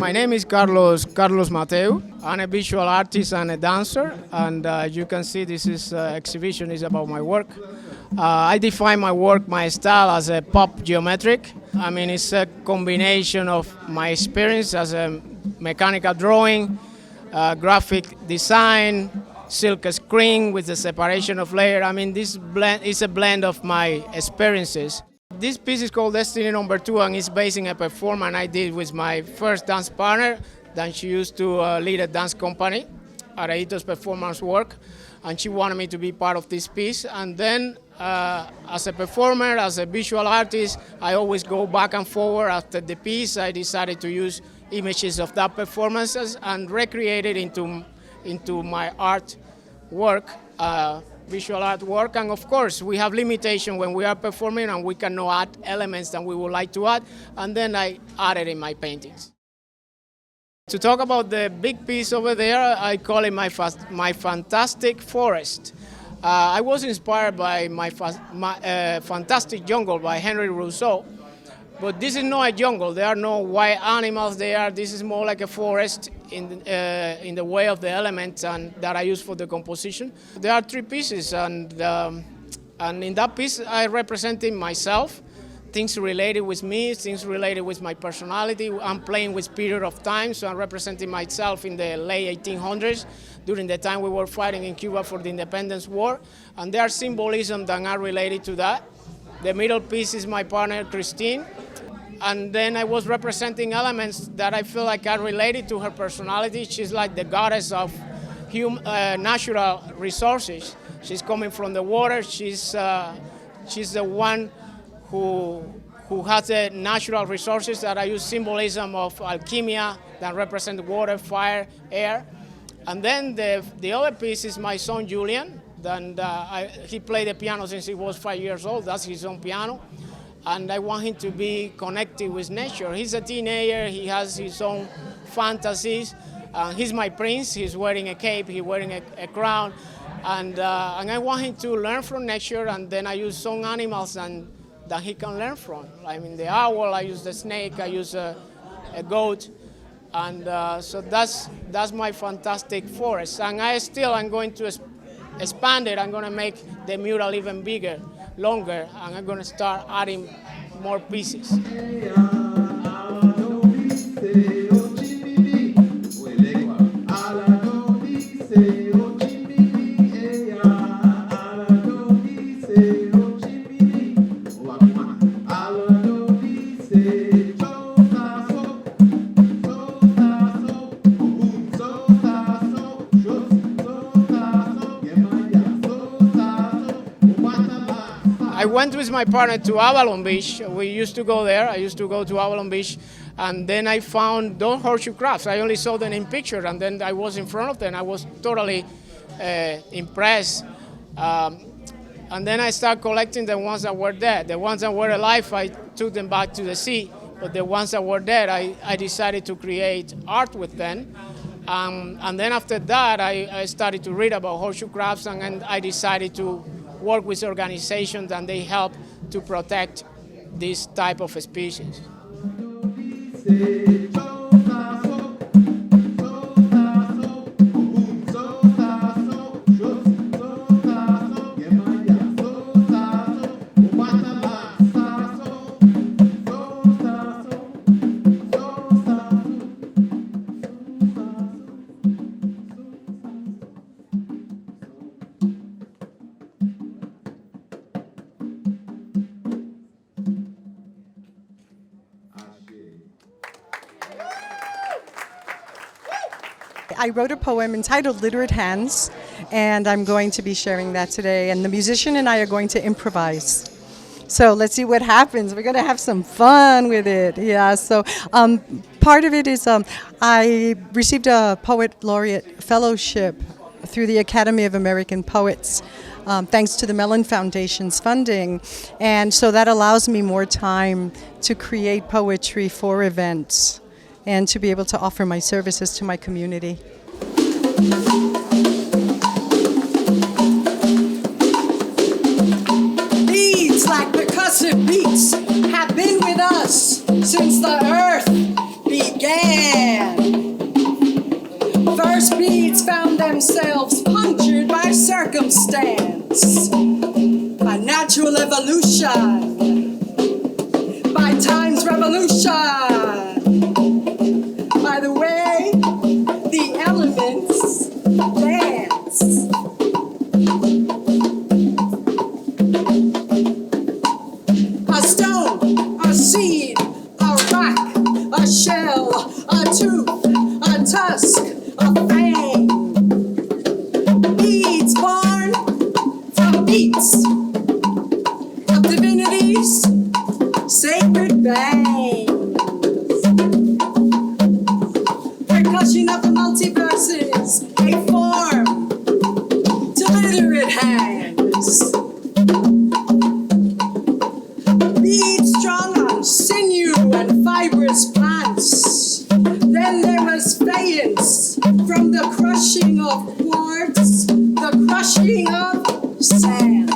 My name is Carlos Mateu. I'm a visual artist and a dancer, and you can see this exhibition is about my work. I define my work, my style as a pop geometric. I mean, it's a combination of my experience as a mechanical drawing, graphic design, silk screen with the separation of layer. I mean, this blend is a blend of my experiences. This piece is called Destiny Number 2, and it's based on a performance I did with my first dance partner. Then she used to lead a dance company, Araitos Performance Work, and she wanted me to be part of this piece. And then as a performer, as a visual artist, I always go back and forward. After the piece, I decided to use images of that performances and recreate it into my art work. Visual artwork, and of course we have limitation when we are performing and we cannot add elements that we would like to add, and then I added in my paintings. To talk about the big piece over there, I call it my fantastic forest. I was inspired by my fantastic jungle by Henry Rousseau, but this is not a jungle. There are no wild animals there. This is more like a forest in the way of the elements and that I use for the composition. There are three pieces, and in that piece I represented myself, things related with me, things related with my personality. I'm playing with period of time, so I'm representing myself in the late 1800s, during the time we were fighting in Cuba for the independence war, and there are symbolism that are related to that. The middle piece is my partner, Christine. And then I was representing elements that I feel like are related to her personality. She's like the goddess of natural resources. She's coming from the water. She's the one who has the natural resources that I use symbolism of alchemia that represent water, fire, air. And then the other piece is my son, Julian. And he played the piano since he was 5 years old. That's his own piano. And I want him to be connected with nature. He's a teenager. He has his own fantasies. He's my prince. He's wearing a cape. He's wearing a crown. And I want him to learn from nature. And then I use some animals that he can learn from. I mean, the owl, I use the snake, I use a goat. And so that's my fantastic forest. And I'm going to expand it. I'm going to make the mural even bigger, longer, and I'm going to start adding more pieces. I went with my partner to Avalon Beach. We used to go there. I used to go to Avalon Beach, and then I found those horseshoe crabs. I only saw them in pictures, and then I was in front of them. I was totally impressed. And then I started collecting the ones that were dead. The ones that were alive, I took them back to the sea. But the ones that were dead, I decided to create art with them. And then after that, I started to read about horseshoe crabs, and I decided to work with organizations, and they help to protect this type of species. I wrote a poem entitled Literate Hands, and I'm going to be sharing that today. And the musician and I are going to improvise. So let's see what happens. We're going to have some fun with it. Yeah, so part of it is I received a Poet Laureate Fellowship through the Academy of American Poets, thanks to the Mellon Foundation's funding. And so that allows me more time to create poetry for events and to be able to offer my services to my community. Beats like percussive beats have been with us since the earth began. themselves punctured by circumstance, by natural evolution, by time's revolution, by the way the elements dance. A stone, a seed, a rock, a shell, a tooth, a tusk, a fang. Beads born from beats of divinities, sacred bangs. Percussion of the multiverses, a form to literate hands. Beads strung on sinew and fibrous plants. Then there was faience from the crushing of quartz, the crushing of sand.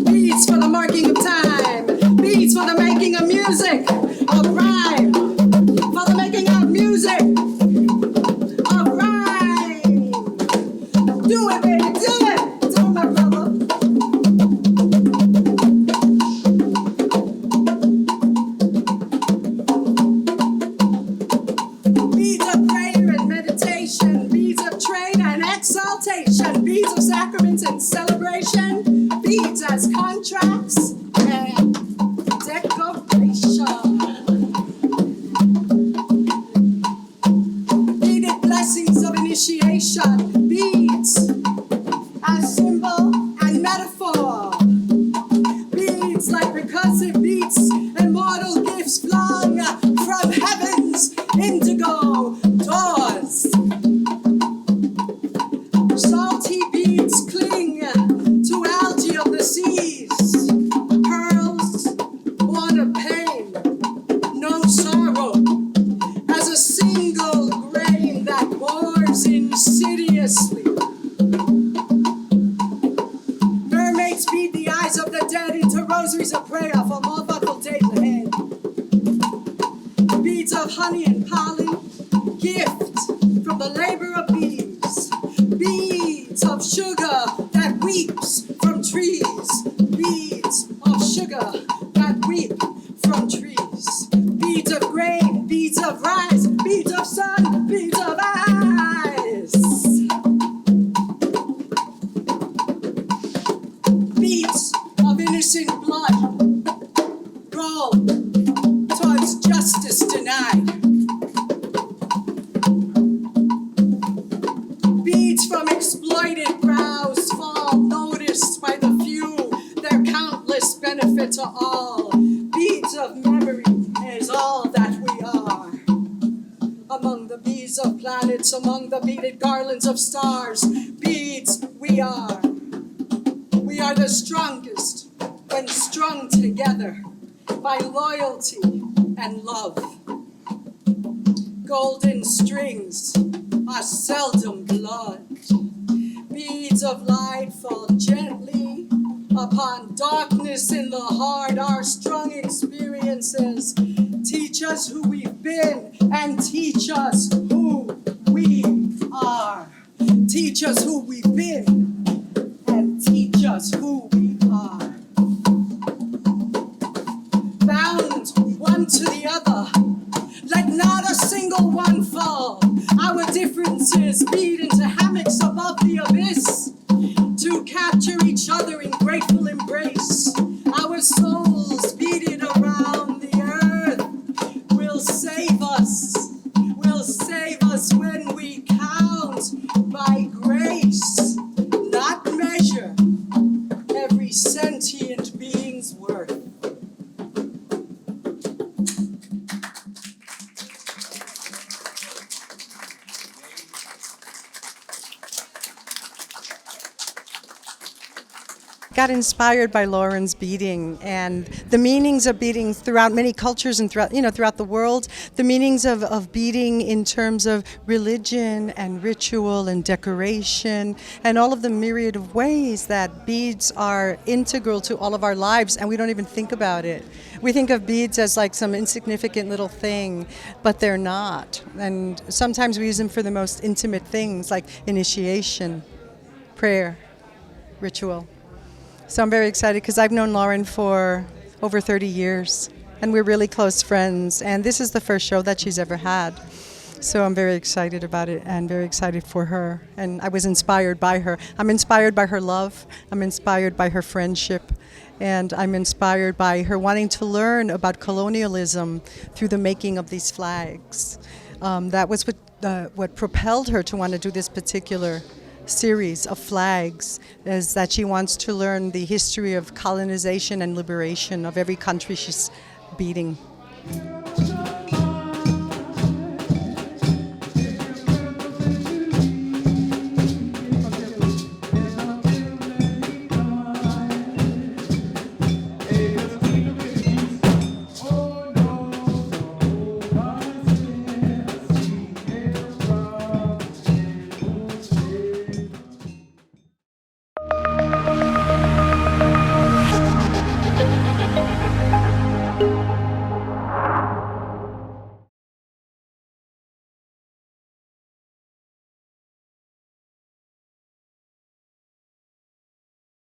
Beads for the marking of time, beads for the making of music, of rhyme, for the making of music, of rhyme. Do it, baby, do it, do it, my brother. Beads of prayer and meditation, beads of trade and exaltation, beads of sacraments and celebration, beads as contracts and decoration. Beaded blessings of initiation, beads as symbol and metaphor, beads like percussive beats, immortal gifts flung from heaven's indigo doors. Salty beads cling to algae of the seas, pearls born of pain, no sorrow, as a single grain that bores insidiously. Mermaids beat the eyes of the dead into rosaries of prayer for more buckled days ahead. Beads of honey and pollen, gift from the labor of bees. Beads of sugar that weeps from trees. Beads of sugar that weep from trees. Beads of grain, beads of rice, beads of sun, beads of ice. Beads of innocent blood roll towards justice denied. Beads from exploited brows fall noticed by the few, their countless benefit to all. Beads of memory is all that we are. Among the bees of planets, among the beaded garlands of stars, beads we are. We are the strongest when strung together by loyalty and love. Golden strings are seldom blood. Beads of light fall gently upon darkness in the heart. Our strong experiences teach us who we've been and teach us who we are. Teach us who we've been and teach us who we are. Bound one to the other, let not a single one fall. Our differences beat into hammocks above the abyss to capture each other in grateful embrace. Our souls beating around the earth will save us when we count by grace, not measure every sentient being's worth. got inspired by Lauren's beading and the meanings of beading throughout many cultures and throughout the world. The meanings of beading in terms of religion and ritual and decoration and all of the myriad of ways that beads are integral to all of our lives, and we don't even think about it. We think of beads as like some insignificant little thing, but they're not. And sometimes we use them for the most intimate things like initiation, prayer, ritual. So I'm very excited because I've known Lauren for over 30 years and we're really close friends, and this is the first show that she's ever had. So I'm very excited about it and very excited for her, and I was inspired by her. I'm inspired by her love, I'm inspired by her friendship, and I'm inspired by her wanting to learn about colonialism through the making of these flags. That was what propelled her to want to do this particular series of flags, is that she wants to learn the history of colonization and liberation of every country she's beading.